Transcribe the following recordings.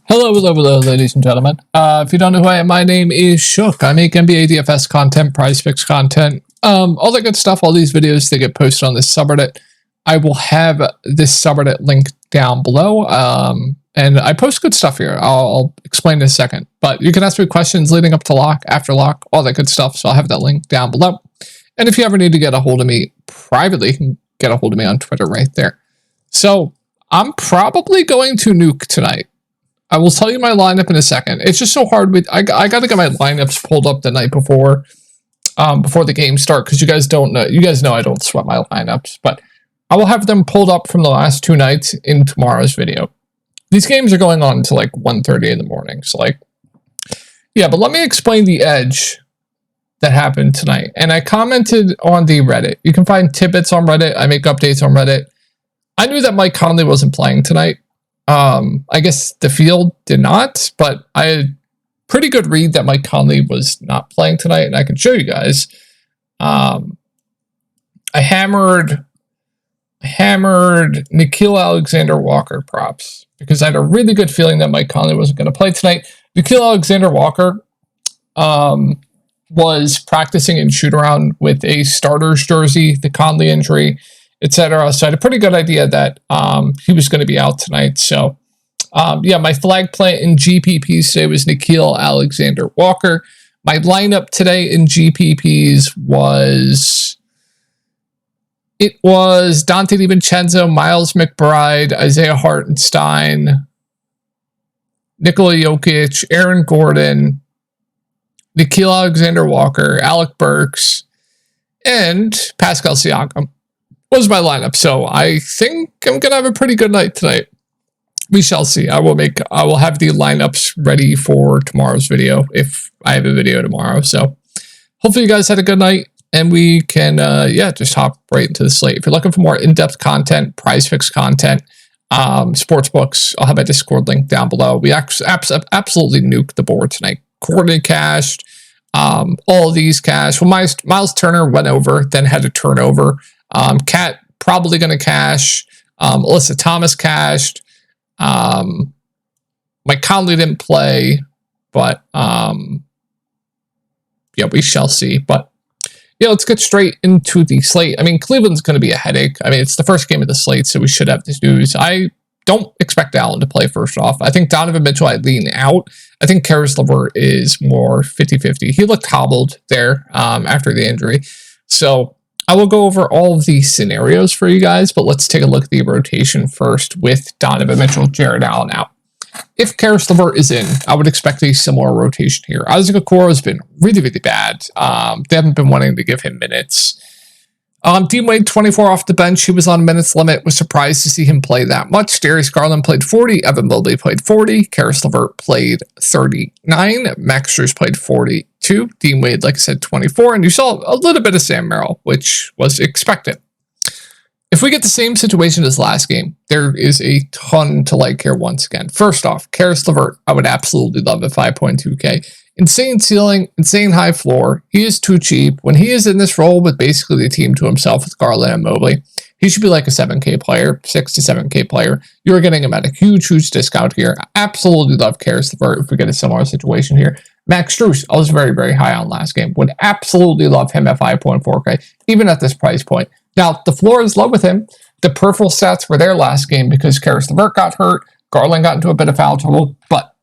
Hello, ladies and gentlemen. If you don't know who I am, my name is Shook. I make NBA DFS content, prize picks content, all that good stuff. All these videos, they get posted on this subreddit. I will have this subreddit link down below, and I post good stuff here. I'll explain in a second. But you can ask me questions leading up to lock, after lock, all that good stuff. So I'll have that link down below. And if you ever need to get a hold of me privately, you can get a hold of me on Twitter right there. So I'm probably going to nuke tonight. I will tell you my lineup in a second. It's just so hard. I got to get my lineups pulled up the night before the game start, because you guys don't know. You guys know I don't sweat my lineups, but I will have them pulled up from the last two nights in tomorrow's video. These games are going on until like 1:30 in the morning. So yeah, but let me explain the edge that happened tonight. And I commented on the Reddit. You can find tidbits on Reddit. I make updates on Reddit. I knew that Mike Conley wasn't playing tonight. I guess the field did not, but I had pretty good read that Mike Conley was not playing tonight, and I can show you guys. I hammered Nickeil Alexander-Walker props because I had a really good feeling that Mike Conley wasn't going to play tonight. Nickeil Alexander-Walker was practicing in shoot-around with a starter's jersey, the Conley injury, etc. So I had a pretty good idea that he was going to be out tonight. So, yeah, my flag plant in GPPs today was Nickeil Alexander-Walker. My lineup today in GPPs was Dante DiVincenzo, Miles McBride, Isaiah Hartenstein, Nikola Jokic, Aaron Gordon, Nickeil Alexander-Walker, Alec Burks, and Pascal Siakam. Was my lineup. So I think I'm gonna have a pretty good night tonight. We shall see. I will have the lineups ready for tomorrow's video if I have a video tomorrow. So hopefully you guys had a good night, and we can yeah, just hop right into the slate. If you're looking for more in-depth content, prize picks content, sports books, I'll have my Discord link down below. We absolutely nuked the board tonight. Courtney cashed, all of these cashed. Well, Miles Turner went over, then had a turnover. Cat probably going to cash. Alyssa Thomas cashed. Mike Conley didn't play, but yeah, we shall see. But yeah, let's get straight into the slate. I mean, Cleveland's going to be a headache. I mean, it's the first game of the slate, so we should have this news. I don't expect Allen to play first off. I think Donovan Mitchell, I'd lean out. I think Caris LeVert is more 50-50. He looked hobbled there after the injury. So I will go over all of the scenarios for you guys, but let's take a look at the rotation first with Donovan Mitchell, Jared Allen out. If Caris LeVert is in, I would expect a similar rotation here. Isaac Okoro has been really, really bad. They haven't been wanting to give him minutes. Dean Wade, 24 off the bench. He was on minutes limit. Was surprised to see him play that much. Darius Garland played 40. Evan Mobley played 40. Caris LeVert played 39. Max Strus played 42. Dean Wade, like I said, 24. And you saw a little bit of Sam Merrill, which was expected. If we get the same situation as last game, there is a ton to like here once again. First off, Caris LeVert, I would absolutely love at 5.2K. Insane ceiling, insane high floor. He is too cheap. When he is in this role with basically the team to himself with Garland and Mobley, he should be like a 7K player, 6 to 7K player. You're getting him at a huge, huge discount here. I absolutely love Caris LeVert if we get a similar situation here. Max Strus, I was very, very high on last game. Would absolutely love him at 5.4K, even at this price point. Now, the floor is low with him. The peripheral stats were there last game because Caris LeVert got hurt. Garland got into a bit of foul trouble, but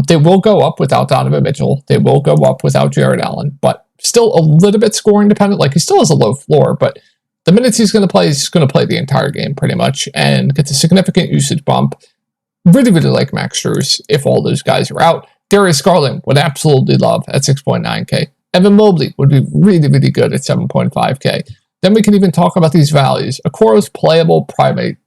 they will go up without Donovan Mitchell. They will go up without Jared Allen, but still a little bit scoring dependent. Like, he still has a low floor, but the minutes he's going to play, he's going to play the entire game pretty much and gets a significant usage bump. Really, really like Max Strus if all those guys are out. Darius Garland would absolutely love at 6.9K. Evan Mobley would be really, really good at 7.5K. Then we can even talk about these values. Okoro's playable primate.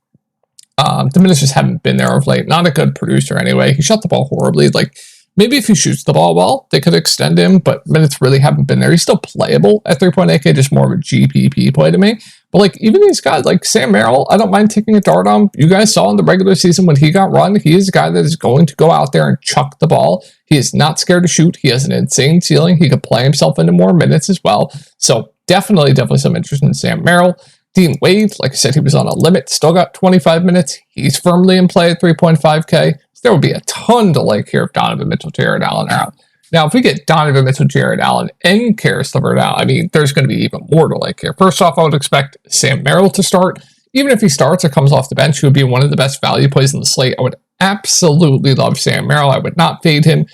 The minutes just haven't been there of late. Not a good producer anyway. He shot the ball horribly. Like, maybe if he shoots the ball well, they could extend him, but minutes really haven't been there. He's still playable at 3.8K, just more of a GPP play to me. But like, even these guys, like Sam Merrill, I don't mind taking a dart on. You guys saw in the regular season when he got run, he is a guy that is going to go out there and chuck the ball. He is not scared to shoot. He has an insane ceiling. He could play himself into more minutes as well. So definitely some interest in Sam Merrill. Dean Wade, like I said, he was on a limit, still got 25 minutes. He's firmly in play at 3.5K. So there would be a ton to like here if Donovan Mitchell, Jared Allen are out. Now, if we get Donovan Mitchell, Jared Allen, and Caris LeVert out, I mean, there's going to be even more to like here. First off, I would expect Sam Merrill to start. Even if he starts or comes off the bench, he would be one of the best value plays in the slate. I would absolutely love Sam Merrill. I would not fade him.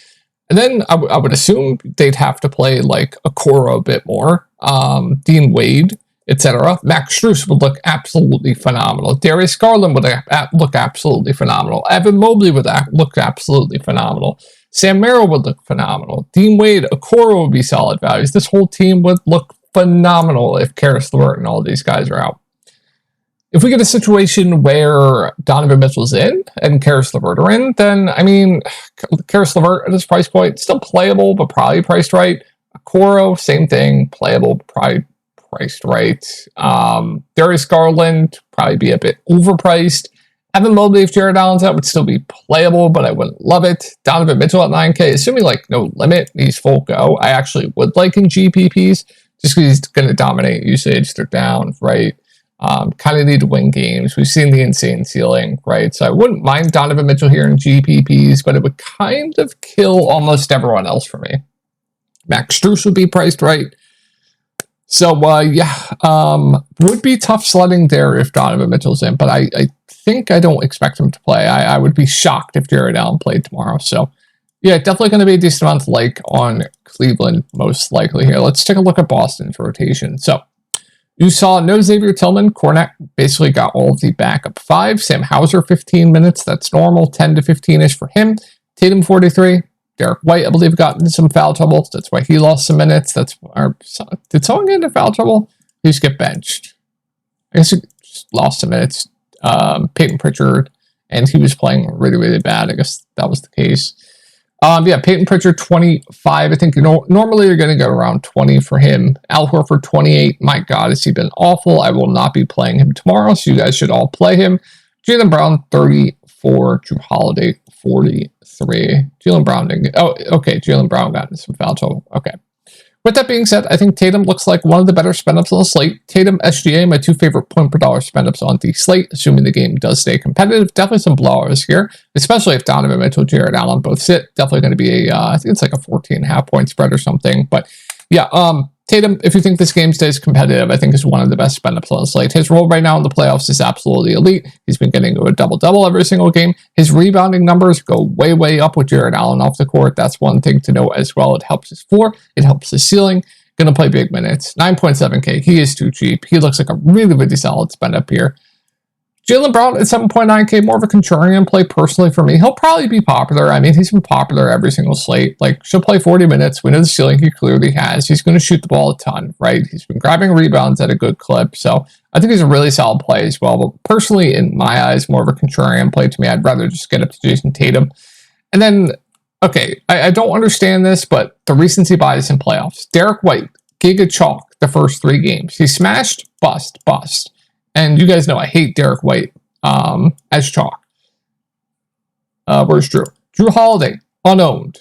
And then I would assume they'd have to play like Okoro a bit more, Dean Wade, etc. Max Strus would look absolutely phenomenal. Darius Garland would look absolutely phenomenal. Evan Mobley would look absolutely phenomenal. Sam Merrill would look phenomenal. Dean Wade, Okoro would be solid values. This whole team would look phenomenal if Caris LeVert and all these guys are out. If we get a situation where Donovan Mitchell's in and Caris LeVert are in, then, I mean, Caris LeVert at this price point, still playable, but probably priced right. Okoro, same thing, playable, probably priced right. Darius Garland, probably be a bit overpriced. Evan Mobley, if Jared Allen's out, would still be playable, but I wouldn't love it. Donovan Mitchell at 9K, assuming like no limit, he's full go. I actually would like in GPPs, just because he's going to dominate usage. They're down, right? Kind of need to win games. We've seen the insane ceiling, right? So I wouldn't mind Donovan Mitchell here in GPPs, but it would kind of kill almost everyone else for me. Max Strus would be priced right. So, would be tough sledding there if Donovan Mitchell's in, but I think I don't expect him to play. I would be shocked if Jared Allen played tomorrow. So, yeah, definitely going to be a decent amount of like on Cleveland, most likely here. Let's take a look at Boston's rotation. So, you saw no Xavier Tillman. Cornet basically got all of the backup 5. Sam Hauser, 15 minutes. That's normal. 10 to 15-ish for him. Tatum, 43. Derek White, I believe, got into some foul trouble. That's why he lost some minutes. Did someone get into foul trouble? He just get benched. I guess he just lost some minutes. Peyton Pritchard, and he was playing really, really bad. I guess that was the case. Peyton Pritchard, 25. I think normally you're going to go around 20 for him. Al Horford, 28. My God, has he been awful? I will not be playing him tomorrow, so you guys should all play him. Jaylen Brown, 34. Drew Holiday, 43. Jaylen Brown didn't get... Oh, okay. Jaylen Brown got into some foul trouble. Okay. With that being said, I think Tatum looks like one of the better spend-ups on the slate. Tatum, SGA, my 2 favorite point per dollar spend-ups on the slate, assuming the game does stay competitive. Definitely some blowers here, especially if Donovan Mitchell, Jared Allen both sit. Definitely going to be I think it's like a 14.5 point spread or something. But yeah, Tatum, if you think this game stays competitive, I think is one of the best spend-ups on the slate. His role right now in the playoffs is absolutely elite. He's been getting to a double-double every single game. His rebounding numbers go way, way up with Jared Allen off the court. That's one thing to note as well. It helps his floor. It helps his ceiling. Going to play big minutes. 9.7K. He is too cheap. He looks like a really, really solid spend-up here. Jaylen Brown at 7.9K, more of a contrarian play personally for me. He'll probably be popular. I mean, he's been popular every single slate. Like, she'll play 40 minutes. We know the ceiling he clearly has. He's going to shoot the ball a ton, right? He's been grabbing rebounds at a good clip. So I think he's a really solid play as well. But personally, in my eyes, more of a contrarian play to me. I'd rather just get up to Jason Tatum. And then, okay, I don't understand this, but the recency bias in playoffs. Derek White, Giga Chalk, the first 3 games. He smashed, bust, bust. And you guys know I hate Derek White as chalk. Where's Drew? Drew Holiday, unowned.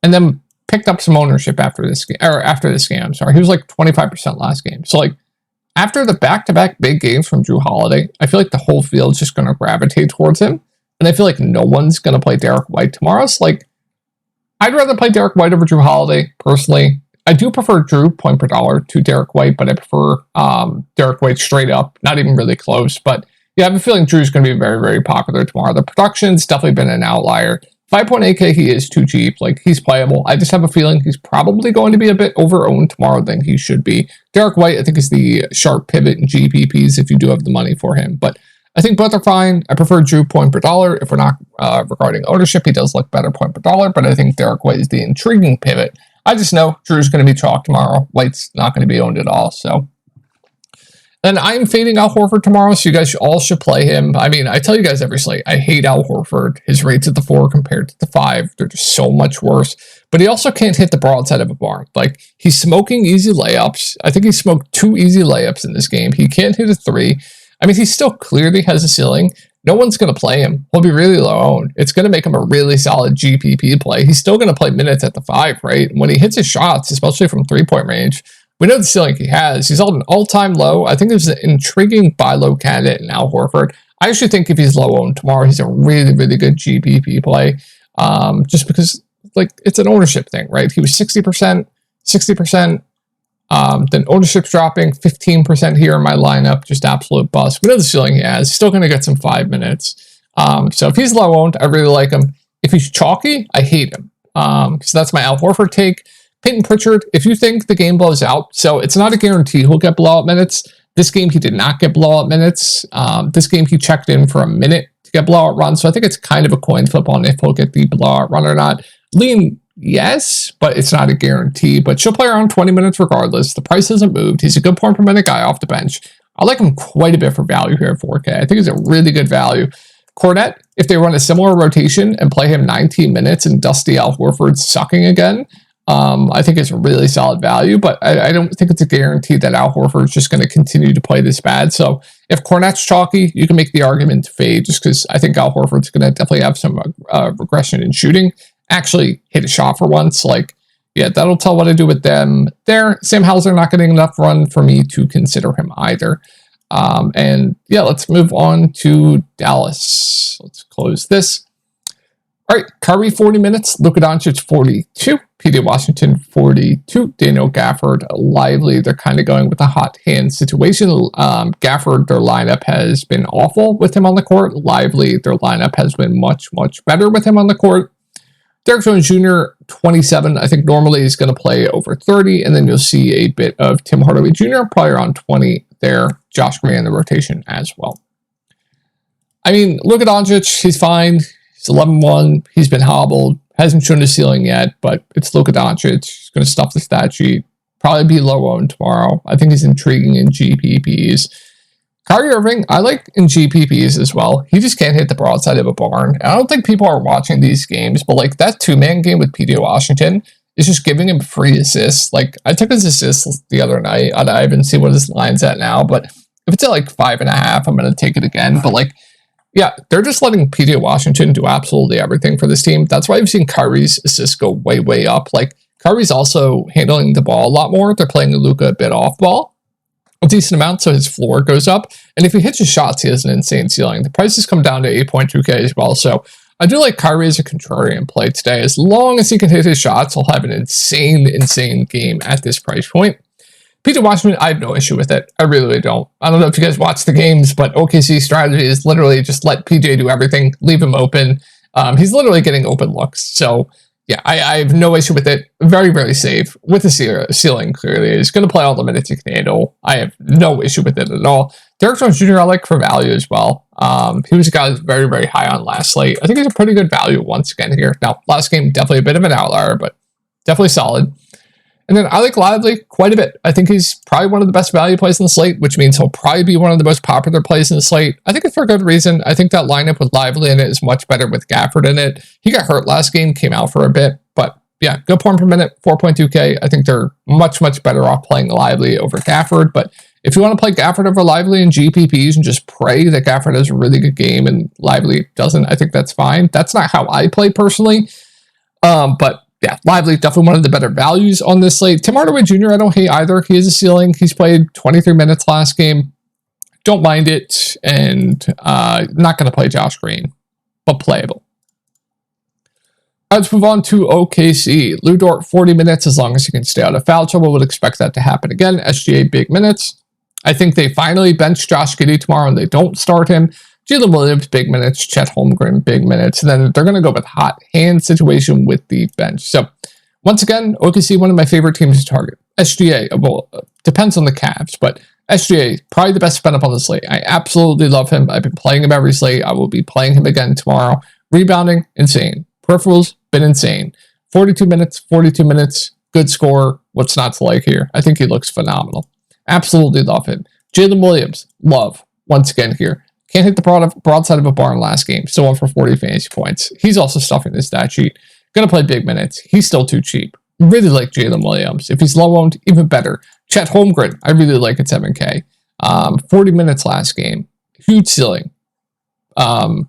And then picked up some ownership after this game. I'm sorry. He was like 25% last game. So like after the back-to-back big games from Drew Holiday, I feel like the whole field's just going to gravitate towards him. And I feel like no one's going to play Derek White tomorrow. So like I'd rather play Derek White over Drew Holiday, personally. I do prefer Drew point per dollar to Derek White, but I prefer Derek White straight up, not even really close. But yeah, I have a feeling Drew's going to be very, very popular tomorrow. The production's definitely been an outlier. 5.8K, he is too cheap. Like, he's playable. I just have a feeling he's probably going to be a bit over-owned tomorrow than he should be. Derek White, I think, is the sharp pivot in GPPs if you do have the money for him. But I think both are fine. I prefer Drew point per dollar. If we're not regarding ownership, he does look better point per dollar. But I think Derek White is the intriguing pivot. I just know Drew's going to be chalk tomorrow. White's not going to be owned at all. So, and I'm fading Al Horford tomorrow, so you guys all should play him. I mean, I tell you guys every slate, I hate Al Horford. His rates at the 4 compared to the 5, they're just so much worse. But he also can't hit the broadside of a barn. Like, he's smoking easy layups. I think he smoked 2 easy layups in this game. He can't hit a 3. I mean, he still clearly has a ceiling. No one's going to play him. He'll be really low owned. It's going to make him a really solid GPP play. He's still going to play minutes at the 5, right? When he hits his shots, especially from 3-point range, We know the ceiling he has. He's on an all-time low. I think there's an intriguing buy low candidate in Al Horford. I actually think if he's low owned tomorrow, he's a really, really good GPP play. Just because, like, it's an ownership thing, right? He was 60%, 60%. Then ownership's dropping 15% here in my lineup. Just absolute bust. We know the ceiling he has. He's still going to get some 5 minutes. So if he's low owned, I really like him. If he's chalky, I hate him. So that's my Al Horford take. Peyton Pritchard, if you think the game blows out, so it's not a guarantee he'll get blowout minutes. This game, he did not get blowout minutes. This game, he checked in for a minute to get blowout run. So I think it's kind of a coin flip on if he'll get the blowout run or not. Lean, yes, but it's not a guarantee. But she'll play around 20 minutes regardless. The price hasn't moved. He's a good point per minute guy off the bench. I like him quite a bit for value here at 4K. I think he's a really good value. Cornette, if they run a similar rotation and play him 19 minutes and Dusty Al Horford sucking again, I think it's a really solid value, but I don't think it's a guarantee that Al Horford is just going to continue to play this bad. So if Cornette's chalky, you can make the argument to fade just because I think Al Horford's going to definitely have some regression in shooting. Actually hit a shot for once. Like, yeah, that'll tell what to do with them there. Sam Hauser not getting enough run for me to consider him either. And yeah, let's move on to Dallas. Let's close this. All right, Curry 40 minutes, Luka Doncic 42, P.J. Washington 42, Daniel Gafford Lively. They're kind of going with a hot hand situation. Gafford, their lineup has been awful with him on the court. Lively, their lineup has been much, much better with him on the court. Derek Jones Jr., 27. I think normally he's going to play over 30, and then you'll see a bit of Tim Hardaway Jr., probably around 20 there. Josh Green in the rotation as well. I mean, Luka Doncic, he's fine. He's 11-1. He's been hobbled. Hasn't shown the ceiling yet, but it's Luka Doncic. He's going to stuff the stat sheet. Probably be low owned tomorrow. I think he's intriguing in GPPs. Kyrie Irving, I like in GPPs as well. He just can't hit the broadside of a barn. And I don't think people are watching these games, but like that 2-man game with P.J. Washington is just giving him free assists. Like I took his assists the other night. I haven't seen what his line's at now, but if it's at like 5.5, I'm going to take it again. But like, yeah, they're just letting P.J. Washington do absolutely everything for this team. That's why you've seen Kyrie's assists go way, way up. Like, Kyrie's also handling the ball a lot more. They're playing Luka a bit off ball, a decent amount, so his floor goes up. And if he hits his shots, he has an insane ceiling. The prices come down to 8.2K as well. So I do like Kyrie as a contrarian play today. As long as he can hit his shots, he'll have an insane, insane game at this price point. P.J. Washington, I have no issue with it. I really, really don't. I don't know if you guys watch the games, but OKC strategy is literally just let PJ do everything, leave him open. He's literally getting open looks. So, yeah, I have no issue with it. Very, very safe with the ceiling, clearly. He's going to play all the minutes he can handle. I have no issue with it at all. Derek Jones Jr. I like for value as well. He was a guy that's very, very high on last slate. I think he's a pretty good value once again here. Now, last game, definitely a bit of an outlier, but definitely solid. And then I like Lively quite a bit. I think he's probably one of the best value plays in the slate, which means he'll probably be one of the most popular plays in the slate. I think it's for a good reason. I think that lineup with Lively in it is much better with Gafford in it. He got hurt last game, came out for a bit, but yeah, good point per minute, 4.2K. I think they're much, much better off playing Lively over Gafford. But if you want to play Gafford over Lively in GPPs and just pray that Gafford has a really good game and Lively doesn't, I think that's fine. That's not how I play personally. But yeah, Lively, definitely one of the better values on this slate. Tim Hardaway Jr., I don't hate either. He has a ceiling. He's played 23 minutes last game. Don't mind it. And not going to play Josh Green, but playable. Let's move on to OKC. Lou Dort, 40 minutes as long as he can stay out of foul trouble. Would expect that to happen again. SGA, big minutes. I think they finally bench Josh Giddey tomorrow and they don't start him. Jalen Williams, big minutes. Chet Holmgren, big minutes. And then they're going to go with hot hand situation with the bench. So, once again, OKC, one of my favorite teams to target. SGA, well, depends on the Cavs, but SGA, probably the best spin up on the slate. I absolutely love him. I've been playing him every slate. I will be playing him again tomorrow. Rebounding, insane. Peripherals, been insane. 42 minutes, good score. What's not to like here? I think he looks phenomenal. Absolutely love him. Jalen Williams, love, once again here. Can't hit the broadside of a barn last game. Still won for 40 fantasy points. He's also stuffing the stat sheet. Going to play big minutes. He's still too cheap. Really like Jalen Williams. If he's low owned, even better. Chet Holmgren, I really like at 7K. 40 minutes last game. Huge ceiling. Has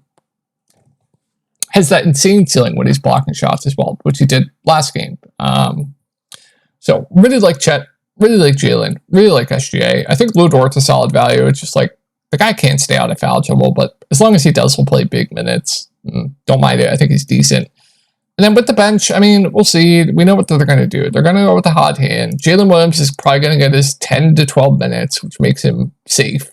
that insane ceiling when he's blocking shots as well, which he did last game. So really like Chet. Really like Jalen. Really like SGA. I think Lou Dort's a solid value. It's just like, the guy can't stay out of foul trouble, but as long as he does, he'll play big minutes. Don't mind it. I think he's decent. And then with the bench, I mean, we'll see. We know what they're going to do. They're going to go with the hot hand. Jalen Williams is probably going to get his 10 to 12 minutes, which makes him safe.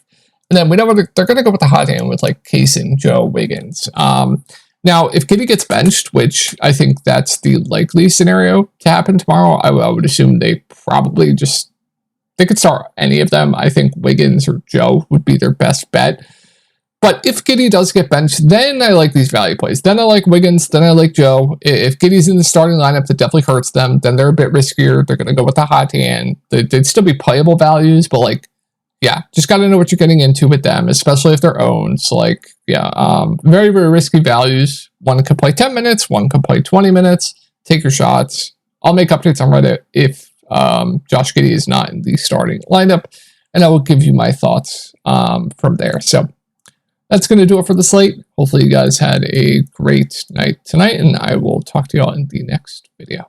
And then we know they're going to go with the hot hand with like Kaysen, Joe, Wiggins. Now, if Giddey gets benched, which I think that's the likely scenario to happen tomorrow, I would assume they probably they could start any of them. I think Wiggins or Joe would be their best bet. But if Giddey does get benched, then I like these value plays. Then I like Wiggins. Then I like Joe. If Giddey's in the starting lineup, that definitely hurts them. Then they're a bit riskier. They're going to go with the hot hand. They'd still be playable values, but like, yeah, just got to know what you're getting into with them, especially if they're owned. So like, yeah, very, very risky values. One could play 10 minutes. One could play 20 minutes. Take your shots. I'll make updates on Reddit if Josh Giddey is not in the starting lineup, and I will give you my thoughts from there. So that's going to do it for the slate. Hopefully you guys had a great night tonight, and I will talk to you all in the next video.